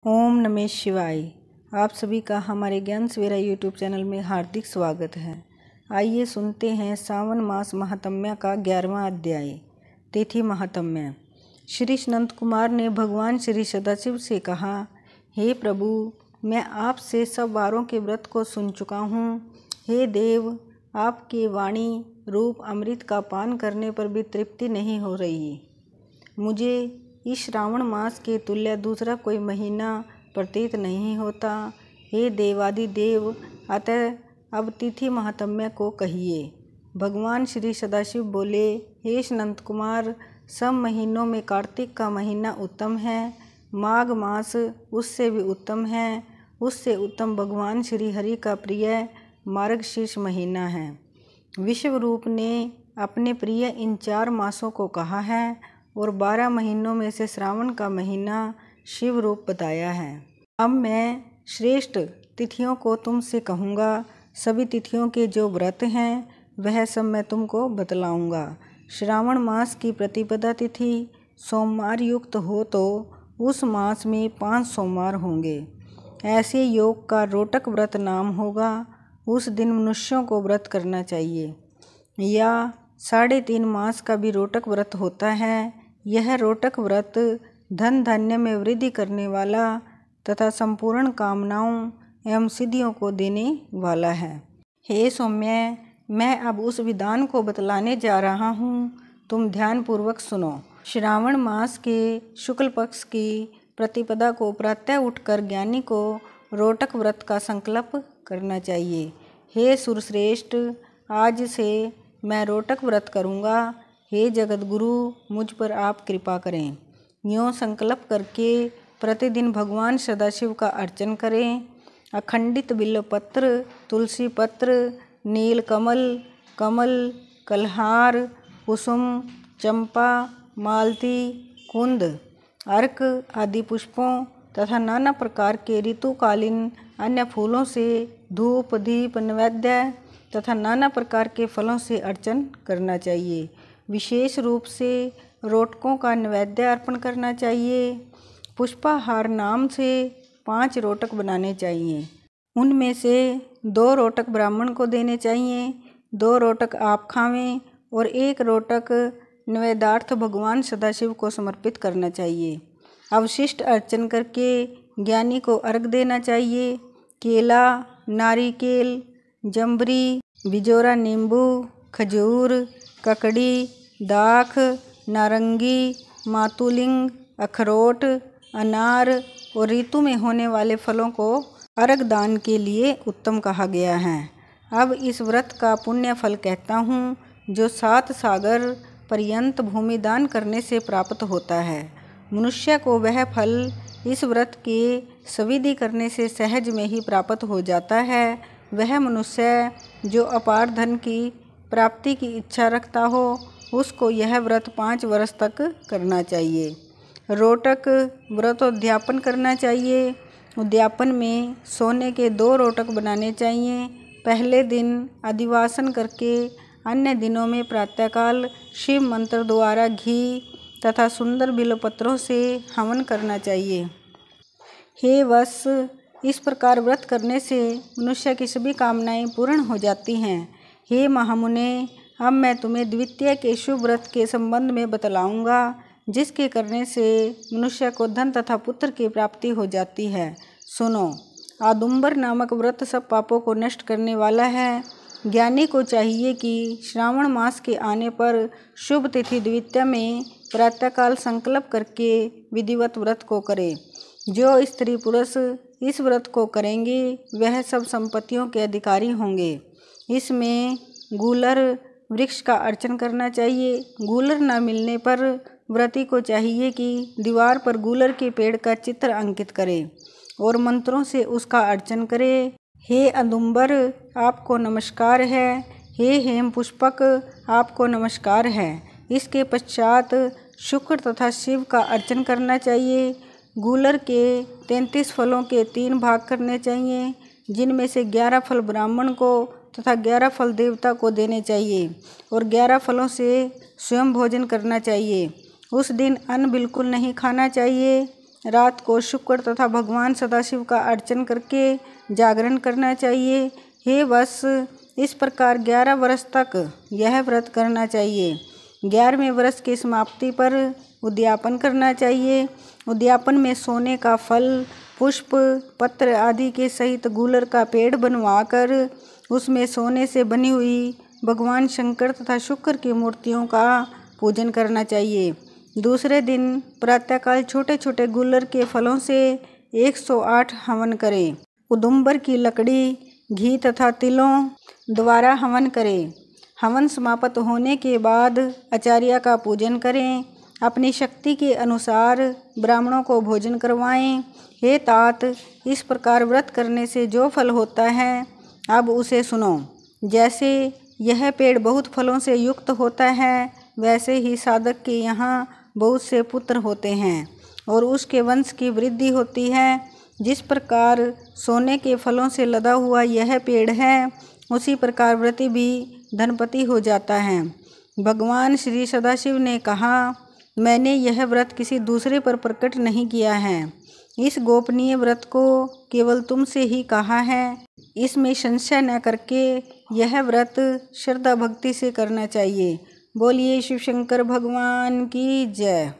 ओम नमः शिवाय। आप सभी का हमारे ज्ञान सवेरा यूट्यूब चैनल में हार्दिक स्वागत है। आइए सुनते हैं सावन मास महात्म्य का 11वां अध्याय, तिथि महात्म्य। श्री नंद कुमार ने भगवान श्री सदाशिव से कहा, हे प्रभु, मैं आपसे सब वारों के व्रत को सुन चुका हूँ। हे देव, आपके वाणी रूप अमृत का पान करने पर भी तृप्ति नहीं हो रही। मुझे इस श्रावण मास के तुल्य दूसरा कोई महीना प्रतीत नहीं होता। हे देवादिदेव, अतः अब तिथि महात्म्य को कहिए। भगवान श्री सदाशिव बोले, हे नंद कुमार, सब महीनों में कार्तिक का महीना उत्तम है। माघ मास उससे भी उत्तम है। उससे उत्तम भगवान श्री हरि का प्रिय मार्गशीर्ष महीना है। विश्वरूप ने अपने प्रिय इन 4 मासों को कहा है और 12 महीनों में से श्रावण का महीना शिव रूप बताया है। अब मैं श्रेष्ठ तिथियों को तुमसे कहूँगा। सभी तिथियों के जो व्रत हैं वह सब मैं तुमको बतलाऊँगा। श्रावण मास की प्रतिपदा तिथि सोमवार युक्त हो तो उस मास में 5 सोमवार होंगे। ऐसे योग का रोटक व्रत नाम होगा। उस दिन मनुष्यों को व्रत करना चाहिए। या 3.5 मास का भी रोटक व्रत होता है। यह रोटक व्रत धन धान्य में वृद्धि करने वाला तथा संपूर्ण कामनाओं एवं सिद्धियों को देने वाला है। हे सौम्य, मैं अब उस विधान को बतलाने जा रहा हूँ, तुम ध्यानपूर्वक सुनो। श्रावण मास के शुक्ल पक्ष की प्रतिपदा को प्रातः उठकर ज्ञानी को रोटक व्रत का संकल्प करना चाहिए। हे सुरश्रेष्ठ, आज से मैं रोटक व्रत करूँगा। हे जगत गुरु, मुझ पर आप कृपा करें। यूँ संकल्प करके प्रतिदिन भगवान सदाशिव का अर्चन करें। अखंडित बिल्वपत्र, तुलसी पत्र, नील कमल, कमल, कलहार, कुसुम, चंपा, मालती, कुंद, अर्क आदि पुष्पों तथा नाना प्रकार के ऋतुकालीन अन्य फूलों से धूप दीप नैवेद्य तथा नाना प्रकार के फलों से अर्चन करना चाहिए। विशेष रूप से रोटकों का नैवेद्य अर्पण करना चाहिए। पुष्पाहार नाम से 5 रोटक बनाने चाहिए। उनमें से 2 रोटक ब्राह्मण को देने चाहिए, 2 रोटक आप खावें और 1 रोटक नैवेद्यार्थ भगवान सदाशिव को समर्पित करना चाहिए। अवशिष्ट अर्चन करके ज्ञानी को अर्घ देना चाहिए। केला, नारिकेल, जंबरी, बिजोरा नींबू, खजूर, ककड़ी, दाख, नारंगी, मातुलिंग, अखरोट, अनार और ऋतु में होने वाले फलों को अर्घ दान के लिए उत्तम कहा गया है। अब इस व्रत का पुण्य फल कहता हूँ, जो 7 सागर पर्यंत भूमि दान करने से प्राप्त होता है। मनुष्य को वह फल इस व्रत के सविधि करने से सहज में ही प्राप्त हो जाता है। वह मनुष्य जो अपार धन की प्राप्ति की इच्छा रखता हो, उसको यह व्रत 5 वर्ष तक करना चाहिए। रोटक व्रतोद्यापन करना चाहिए। उद्यापन में सोने के 2 रोटक बनाने चाहिए। पहले दिन अधिवासन करके अन्य दिनों में प्रातःकाल शिव मंत्र द्वारा घी तथा सुंदर बिल्वपत्रों से हवन करना चाहिए। हे वत्स, इस प्रकार व्रत करने से मनुष्य की सभी कामनाएं पूर्ण हो जाती हैं। हे महामुने, अब मैं तुम्हें द्वितीय के शुभ व्रत के संबंध में बतलाऊंगा, जिसके करने से मनुष्य को धन तथा पुत्र की प्राप्ति हो जाती है। सुनो। आदुम्बर नामक व्रत सब पापों को नष्ट करने वाला है। ज्ञानी को चाहिए कि श्रावण मास के आने पर शुभ तिथि द्वितीया में प्रातःकाल संकल्प करके विधिवत व्रत को करे। जो स्त्री पुरुष इस व्रत को करेंगे वह सब संपत्तियों के अधिकारी होंगे। इसमें गूलर वृक्ष का अर्चन करना चाहिए। गूलर न मिलने पर व्रती को चाहिए कि दीवार पर गूलर के पेड़ का चित्र अंकित करे और मंत्रों से उसका अर्चन करे। हे अदुम्बर, आपको नमस्कार है। हे हेम पुष्पक, आपको नमस्कार है। इसके पश्चात शुक्र तथा शिव का अर्चन करना चाहिए। गूलर के 33 फलों के 3 भाग करने चाहिए, जिनमें से 11 फल ब्राह्मण को तथा 11 फल देवता को देने चाहिए और 11 फलों से स्वयं भोजन करना चाहिए। उस दिन अन्न बिल्कुल नहीं खाना चाहिए। रात को शुक्र तथा भगवान सदाशिव का अर्चन करके जागरण करना चाहिए। हे वत्स, इस प्रकार 11 वर्ष तक यह व्रत करना चाहिए। 11वें वर्ष की समाप्ति पर उद्यापन करना चाहिए। उद्यापन में सोने का फल, पुष्प, पत्र आदि के सहित गूलर का पेड़ बनवाकर उसमें सोने से बनी हुई भगवान शंकर तथा शुक्र की मूर्तियों का पूजन करना चाहिए। दूसरे दिन प्रातःकाल छोटे छोटे गूलर के फलों से 108 हवन करें। उदुम्बर की लकड़ी, घी तथा तिलों द्वारा हवन करें। हवन समाप्त होने के बाद आचार्य का पूजन करें। अपनी शक्ति के अनुसार ब्राह्मणों को भोजन करवाएं। हे तात, इस प्रकार व्रत करने से जो फल होता है अब उसे सुनो। जैसे यह पेड़ बहुत फलों से युक्त होता है, वैसे ही साधक के यहाँ बहुत से पुत्र होते हैं और उसके वंश की वृद्धि होती है। जिस प्रकार सोने के फलों से लदा हुआ यह पेड़ है, उसी प्रकार व्रती भी धनपति हो जाता है। भगवान श्री सदाशिव ने कहा, मैंने यह व्रत किसी दूसरे पर प्रकट नहीं किया है। इस गोपनीय व्रत को केवल तुमसे ही कहा है। इसमें संशय न करके यह व्रत श्रद्धा भक्ति से करना चाहिए। बोलिए शिव शंकर भगवान की जय।